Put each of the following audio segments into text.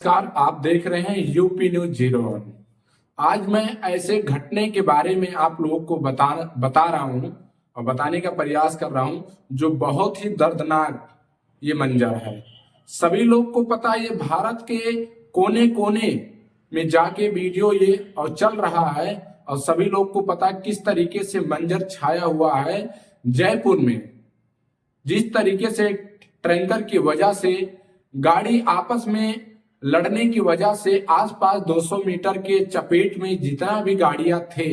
नमस्कार, आप देख रहे हैं यूपी न्यूज 01। आज मैं ऐसे घटने के बारे में आप लोगों को बता रहा हूं और बताने का प्रयास कर रहा हूं जो बहुत ही दर्दनाक ये मंजर है। सभी लोग को पता है, ये भारत के कोने कोने में जाके वीडियो ये और चल रहा है और सभी लोग को पता है किस तरीके से मंजर छाया हुआ है जयपुर में। जिस तरीके से टैंकर की वजह से गाड़ी आपस में लड़ने की वजह से आसपास 200 मीटर के चपेट में जितना भी गाड़ियां थे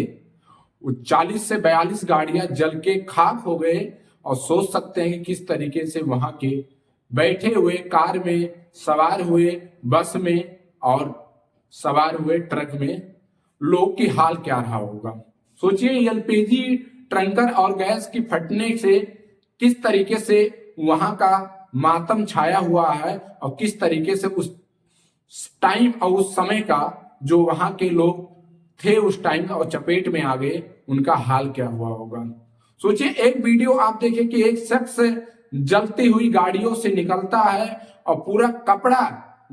वो 40 से 42 गाड़ियां जल के खाक हो गए। और सोच सकते हैं कि किस तरीके से वहां के बैठे हुए कार में सवार हुए, बस में और सवार हुए ट्रक में लोग की हाल क्या रहा होगा। सोचिए, एलपीजी टैंकर और गैस की फटने से किस तरीके से वहां का मातम छाया हुआ है और किस तरीके से उस टाइम और उस समय का जो वहां के लोग थे उस टाइम और चपेट में आ गए, उनका हाल क्या हुआ होगा। सोचिए, एक वीडियो आप देखें कि एक शख्स जलती हुई गाड़ियों से निकलता है और पूरा कपड़ा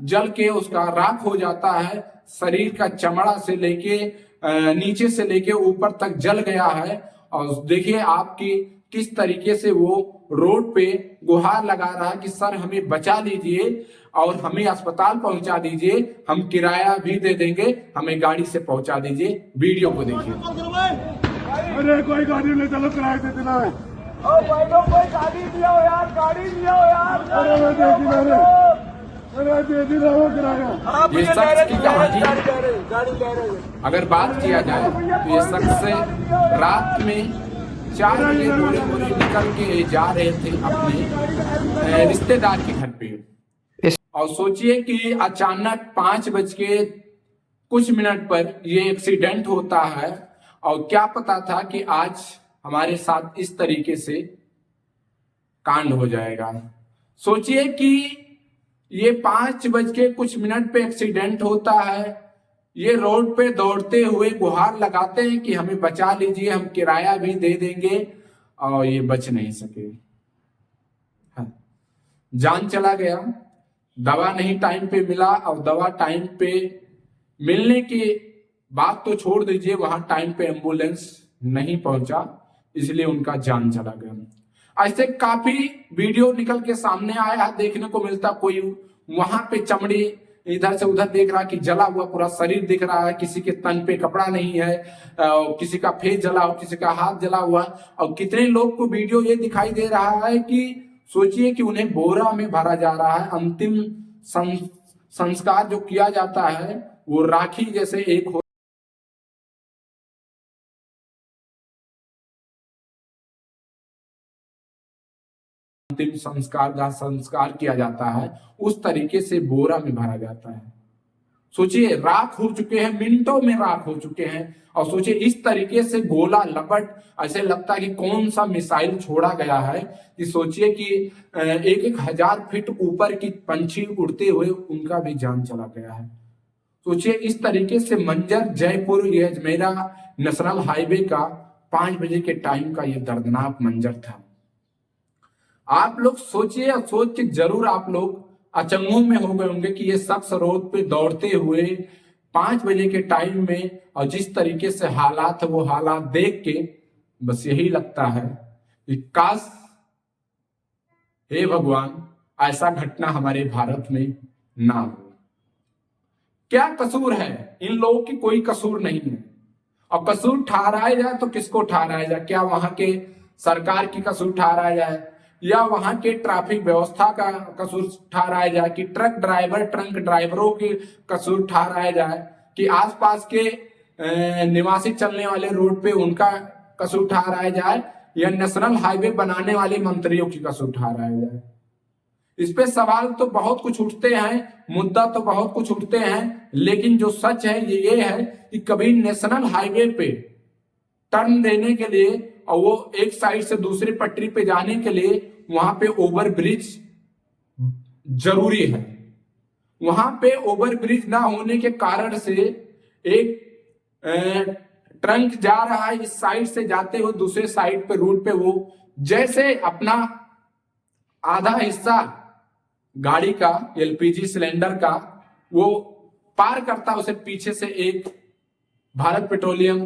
जल के उसका राख हो जाता है, शरीर का चमड़ा से लेके नीचे से लेके ऊपर तक जल गया है। और देखिए आपकी किस तरीके से वो रोड पे गुहार लगा रहा है कि सर हमें बचा लीजिए और हमें अस्पताल पहुंचा दीजिए, हम किराया भी दे देंगे, हमें गाड़ी से पहुंचा दीजिए। वीडियो को देखिए। अरे कोई गाड़ी नहीं, चलो किराए दे देना है। भाई लोग कोई गाड़ी दिया हो यार, गाड़ी दिया हो यार। अरे मैं दे दी मैंने, अरे दे दी रहा हूँ किराया। ये शख्स की कहानी गाड़ी ले रहे। अगर बात किया जाए तो ये शख्स रात में 4 बजे पूरे निकल के जा रहे थे अपने रिश्तेदार के घर पे। और सोचिए कि अचानक 5 बज के कुछ मिनट पर ये एक्सीडेंट होता है। और क्या पता था कि आज हमारे साथ इस तरीके से कांड हो जाएगा। सोचिए कि ये 5 बज के कुछ मिनट पे एक्सीडेंट होता है, ये रोड पे दौड़ते हुए गुहार लगाते हैं कि हमें बचा लीजिए, हम किराया भी दे देंगे, और ये बच नहीं सके। हाँ, जान चला गया। दवा नहीं टाइम पे मिला और दवा टाइम पे मिलने की बात तो छोड़ दीजिए, वहां टाइम पे एम्बुलेंस नहीं पहुंचा, इसलिए उनका जान चला गया। ऐसे काफी वीडियो निकल के सामने आया, देखने को मिलता कोई वहां पे चमड़ी इधर से उधर देख रहा कि जला हुआ पूरा शरीर दिख रहा है, किसी के तन पे कपड़ा नहीं है, किसी का फेस जला हुआ, किसी का हाथ जला हुआ। और कितने लोग को वीडियो ये दिखाई दे रहा है कि सोचिए कि उन्हें बोरा में भरा जा रहा है। अंतिम संस्कार जो किया जाता है वो राखी जैसे एक अंतिम संस्कार किया जाता है, उस तरीके से बोरा में भरा जाता है। सोचिए, राख हो चुके हैं, मिनटों में राख हो चुके हैं। और सोचिए इस तरीके से गोला लपट, ऐसे लगता है कि कौन सा मिसाइल छोड़ा गया है। कि सोचिए कि 1,000 फीट ऊपर की पंछी उड़ते हुए उनका भी जान चला गया है। सोचिए इस तरीके से मंजर जयपुर ये अजमेरा नेशनल हाईवे का 5 बजे के टाइम का ये दर्दनाक मंजर था। आप लोग सोचिए, और सोच के जरूर आप लोग अचंभों में हो गए होंगे कि ये शख्स रोड पे दौड़ते हुए 5 बजे के टाइम में, और जिस तरीके से हालात है वो हालात देख के बस यही लगता है कि काश हे भगवान ऐसा घटना हमारे भारत में ना हो। क्या कसूर है इन लोगों की? कोई कसूर नहीं है। और कसूर ठहराया जाए तो किसको ठहराया जाए? क्या वहां के सरकार की कसूर ठहराया जाए या वहां के ट्रैफिक व्यवस्था का कसूर ठहराया जाए कि ट्रक ड्राइवरों की कसूर ठहराया जाए कि आसपास के निवासी चलने वाले रोड पे उनका कसूर ठहराया जाए या नेशनल हाईवे बनाने वाले मंत्रियों की कसूर ठहराया जाए? इस पे सवाल तो बहुत कुछ उठते हैं, मुद्दा तो बहुत कुछ उठते हैं, लेकिन जो सच है ये है कि कभी नेशनल हाईवे पे टर्न देने के लिए और वो एक साइड से दूसरी पटरी पे जाने के लिए वहां पे ओवर ब्रिज जरूरी है। वहां पे ओवर ब्रिज ना होने के कारण से एक ट्रक जा रहा है, इस साइड से जाते हुए दूसरे साइड पे रूट पे वो जैसे अपना आधा हिस्सा गाड़ी का एलपीजी सिलेंडर का वो पार करता है, उसे पीछे से एक भारत पेट्रोलियम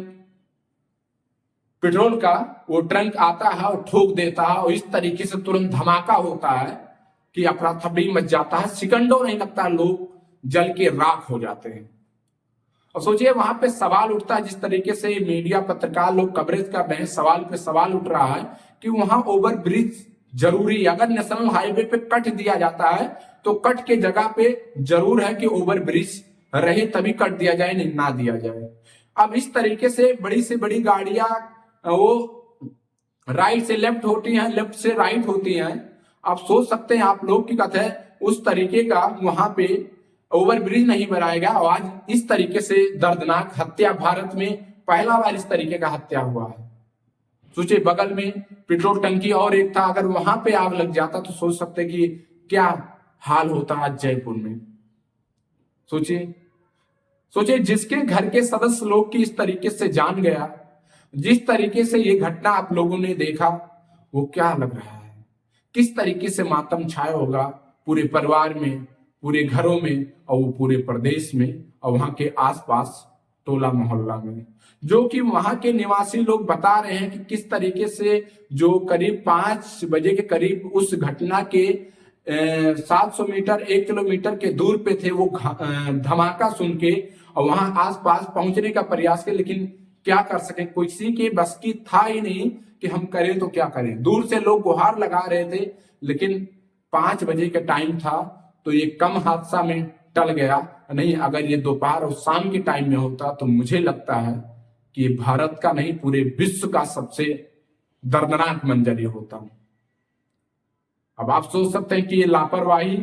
पेट्रोल का वो ट्रंक आता है और ठोक देता है, और इस तरीके से तुरंत धमाका होता है कि अफरा तफरी मच जाता है। सेकंडों नहीं लगता, लोग जल के राख हो जाते हैं। और सोचिए वहां पे सवाल उठता है, जिस तरीके से मीडिया पत्रकार लोग कवरेज कर रहे हैं, सवाल पे सवाल उठ रहा है कि वहां ओवर ब्रिज जरूरी, अगर नेशनल हाईवे पे कट दिया जाता है तो कट के जगह पे जरूर है कि ओवर ब्रिज रहे, तभी कट दिया जाए, नहीं ना दिया जाए। अब इस तरीके से बड़ी गाड़ियां वो राइट से लेफ्ट होती हैं, लेफ्ट से राइट होती हैं। आप सोच सकते हैं आप लोग की कथा है, उस तरीके का वहां पे ओवर ब्रिज नहीं बनाएगा और आज इस तरीके से दर्दनाक हत्या, भारत में पहला बार इस तरीके का हत्या हुआ है। सोचिए बगल में पेट्रोल टंकी और एक था, अगर वहां पे आग लग जाता तो सोच सकते कि क्या हाल होता आज जयपुर में। सोचिए जिसके घर के सदस्य लोग की इस तरीके से जान गया, जिस तरीके से ये घटना आप लोगों ने देखा, वो क्या लग रहा है, किस तरीके से मातम छाया होगा पूरे परिवार में, पूरे घरों में और वो पूरे प्रदेश में और वहां के आसपास टोला मोहल्ला में। जो कि वहां के निवासी लोग बता रहे हैं कि किस तरीके से जो करीब 5 बजे के करीब उस घटना के 700 मीटर 1 किलोमीटर के दूर पे थे, वो धमाका सुन के और वहां आसपास पहुंचने का प्रयास किया, लेकिन क्या कर सके, किसी के बस की था ही नहीं कि हम करें तो क्या करें। दूर से लोग गुहार लगा रहे थे, लेकिन 5 बजे का टाइम था तो ये कम हादसा में टल गया। नहीं, अगर ये दोपहर और शाम के टाइम में होता तो मुझे लगता है कि भारत का नहीं पूरे विश्व का सबसे दर्दनाक मंजर ये होता। अब आप सोच सकते हैं कि ये लापरवाही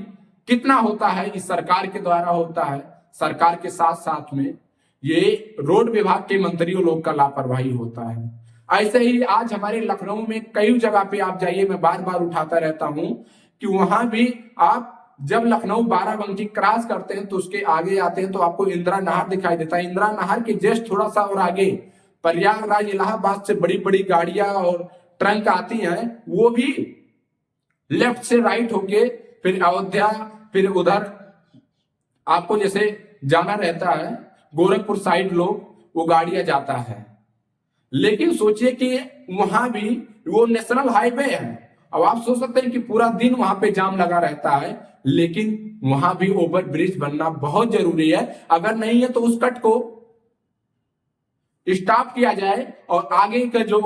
कितना होता है, इस सरकार के द्वारा होता है। सरकार के साथ साथ में ये रोड विभाग के मंत्रियों लोग का लापरवाही होता है। ऐसे ही आज हमारे लखनऊ में कई जगह पे आप जाइए, मैं बार बार उठाता रहता हूं कि वहां भी आप जब लखनऊ बाराबंकी क्रॉस करते हैं तो उसके आगे आते हैं तो आपको इंदिरा नहर दिखाई देता है। इंदिरा नहर के जस्ट थोड़ा सा और आगे प्रयागराज इलाहाबाद से बड़ी गाड़ियां और ट्रक आती हैं, वो भी लेफ्ट से राइट होके फिर अयोध्या, फिर उधर आपको जैसे जाना रहता है गोरखपुर साइड लोग, वो गाड़ियां जाता है। लेकिन सोचिए कि वहां भी वो नेशनल हाईवे है। अब आप सोच सकते हैं कि पूरा दिन वहां पे जाम लगा रहता है, लेकिन वहां भी ओवर ब्रिज बनना बहुत जरूरी है। अगर नहीं है तो उस कट को स्टॉप किया जाए और आगे का जो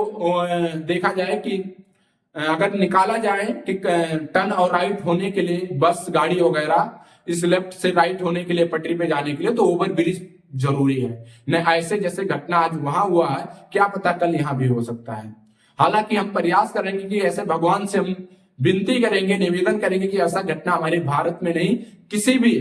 देखा जाए कि अगर निकाला जाए कि टर्न और राइट होने के लिए बस गाड़ी वगैरह इस लेफ्ट से राइट होने के लिए पटरी पे जाने के लिए तो ओवर ब्रिज जरूरी है। न ऐसे जैसे घटना आज वहां हुआ है, क्या पता कल यहां भी हो सकता है। हालांकि हम प्रयास करेंगे कि ऐसे भगवान से हम विनती करेंगे, निवेदन करेंगे कि ऐसा घटना हमारे भारत में नहीं, किसी भी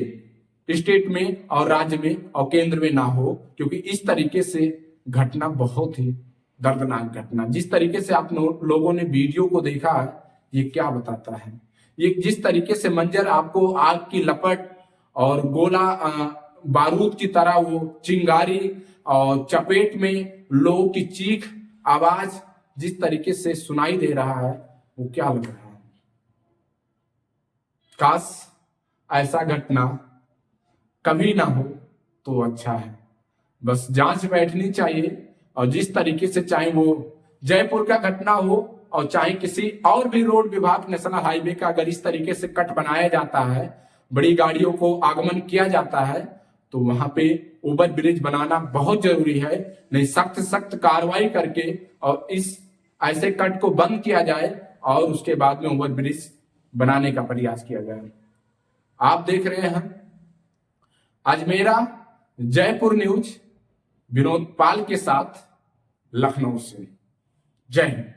स्टेट में और राज्य में और केंद्र में ना हो, क्योंकि इस तरीके से घटना बहुत ही दर्दनाक घटना। जिस तरीके से आप लोगों ने वीडियो को देखा है, ये क्या बताता है, ये जिस तरीके से मंजर आपको आग की लपट और गोला बारूद की तरह वो चिंगारी और चपेट में लोगों की चीख आवाज जिस तरीके से सुनाई दे रहा है, वो क्या लग रहा है। काश ऐसा घटना कभी ना हो तो अच्छा है। बस जांच बैठनी चाहिए और जिस तरीके से चाहे वो जयपुर का घटना हो और चाहे किसी और भी रोड विभाग नेशनल हाईवे का, अगर इस तरीके से कट बनाया जाता है, बड़ी गाड़ियों को आगमन किया जाता है, तो वहां पे ओवर ब्रिज बनाना बहुत जरूरी है। नहीं, सख्त कार्रवाई करके और इस ऐसे कट को बंद किया जाए और उसके बाद में ओवर ब्रिज बनाने का प्रयास किया जाए। आप देख रहे हैं अजमेरा जयपुर न्यूज, विनोद पाल के साथ लखनऊ से। जय हिंद।